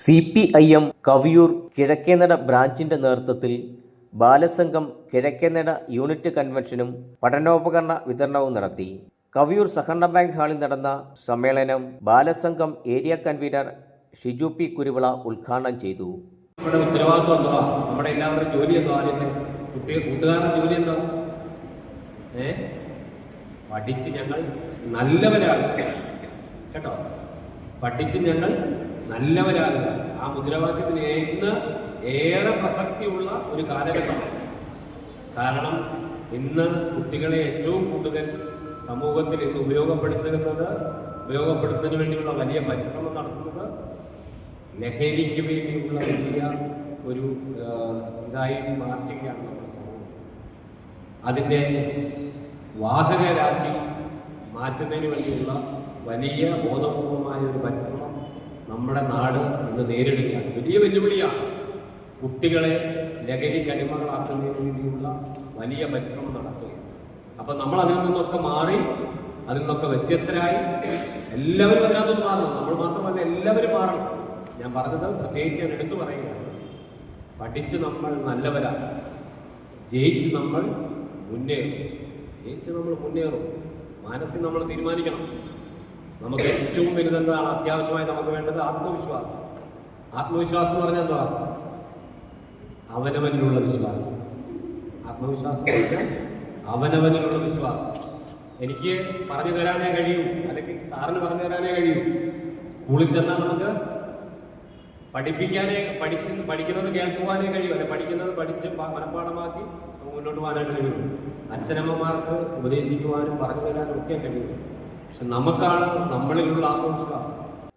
CPIM Kaviyoor കിഴക്കേനട ബ്രാഞ്ചിന്റെ നേതൃത്വത്തിൽ Balasangham Kizhakkenada unit കൺവെൻഷനും പഠനോപകരണ വിതരണവും നടത്തി. കവിയൂർ സഹകരണ ബാങ്ക് ഹാളിൽ നടന്ന സമ്മേളനം Balasangham area convener Shiju P Kuruvila ഉദ്ഘാടനം ചെയ്തു. നമ്മുടെ ഉത്തരവാദിത്വം എന്തുവാ? നമ്മുടെ എല്ലാവരുടെ ജോലി എന്തോ? ആദ്യത്തെ കൂട്ടുകാരുടെ ജോലി എന്തോ? പഠിച്ച് ഞങ്ങൾ നല്ലവരാകുക. കേട്ടോ, പഠിച്ച് ഞങ്ങൾ നല്ലവരാകുക. ആ മുദ്രാവാക്യത്തിന് ഇന്ന് ഏറെ പ്രസക്തിയുള്ള ഒരു കാലഘട്ടമാണ്. കാരണം ഇന്ന് കുട്ടികളെ ഏറ്റവും കൂടുതൽ സമൂഹത്തിൽ ഇന്ന് ഉപയോഗപ്പെടുത്തുന്നതിന് വേണ്ടിയുള്ള വലിയ പരിശ്രമം നടത്തുന്നത് ലഹരിക്ക് വേണ്ടിയുള്ള വലിയ ഒരു ഇതായി മാറ്റുകയാണ് നമ്മുടെ സമൂഹം. അതിൻ്റെ വാഹകരാക്കി മാറ്റുന്നതിന് വേണ്ടിയുള്ള വലിയ ബോധപൂർവമായ ഒരു പരിശ്രമം നമ്മുടെ നാട് ഇന്ന് നേരിടുകയാണ്. വലിയ വെല്ലുവിളിയാണ്. കുട്ടികളെ ലഹരിക്ക് അടിമകളാക്കുന്നതിന് വേണ്ടിയുള്ള വലിയ പരിശ്രമം നടക്കുകയാണ്. അപ്പം നമ്മൾ അതിൽ നിന്നൊക്കെ മാറി, അതിൽ നിന്നൊക്കെ വ്യത്യസ്തരായി എല്ലാവരും അതിനകത്തൊന്ന് മാറണം. നമ്മൾ മാത്രമല്ല, എല്ലാവരും മാറണം. ഞാൻ പറഞ്ഞത് പ്രത്യേകിച്ച് ഞാൻ എടുത്തു പറയുകയാണ്. പഠിച്ച് നമ്മൾ നല്ലവരാണ്. ജയിച്ച് നമ്മൾ മുന്നേറും. മനസ്സിൽ നമ്മൾ തീരുമാനിക്കണം. നമുക്ക് ഏറ്റവും വലുതെന്താണ്? അത്യാവശ്യമായി നമുക്ക് വേണ്ടത് ആത്മവിശ്വാസം. ആത്മവിശ്വാസം എന്ന് പറഞ്ഞാൽ എന്താ? അവനവനിലുള്ള വിശ്വാസം. ആത്മവിശ്വാസം പറഞ്ഞാൽ അവനവനിലുള്ള വിശ്വാസം. എനിക്ക് പറഞ്ഞു തരാനേ കഴിയൂ, അല്ലെങ്കിൽ സാറിന് പറഞ്ഞു തരാനേ കഴിയൂ. സ്കൂളിൽ ചെന്നാൽ നമുക്ക് പഠിക്കുന്നത് കേൾക്കുവാനേ കഴിയൂ, അല്ലെ പഠിക്കുന്നത് പഠിച്ച് മനഃപ്പാഠമാക്കി മുന്നോട്ട് പോകാനായിട്ട് കഴിയും. അച്ഛനമ്മമാർക്ക് ഉപദേശിക്കുവാനും പറഞ്ഞു തരാനും ഒക്കെ കഴിയും. പക്ഷെ നമുക്കാണ് നമ്മളിലുള്ള ആത്മവിശ്വാസം.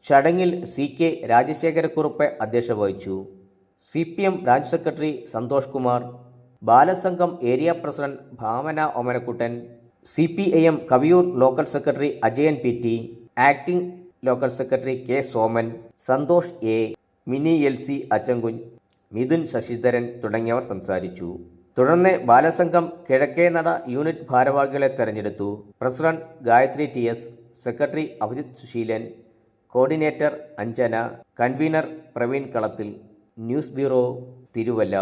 ചടങ്ങിൽ CK രാജശേഖരക്കുറുപ്പ് അധ്യക്ഷത വഹിച്ചു. CPM branch secretary Santhosh Kumar, Balasangham area president Bhavana Omanakuttan, CPIM Kaviyoor local secretary Ajayan PT, acting local secretary K Soman, Santhosh A, Mini LC Achankunju, Mithun Sasidharan തുടങ്ങിയവർ സംസാരിച്ചു. തുടർന്ന് ബാലസംഘം കിഴക്കേനട യൂണിറ്റ് ഭാരവാഹികളെ തെരഞ്ഞെടുത്തു. President Gayathri TS, secretary Abhijith Suseelan, coordinator Anjana, convener Praveen Kalathil. News bureau, Thiruvalla.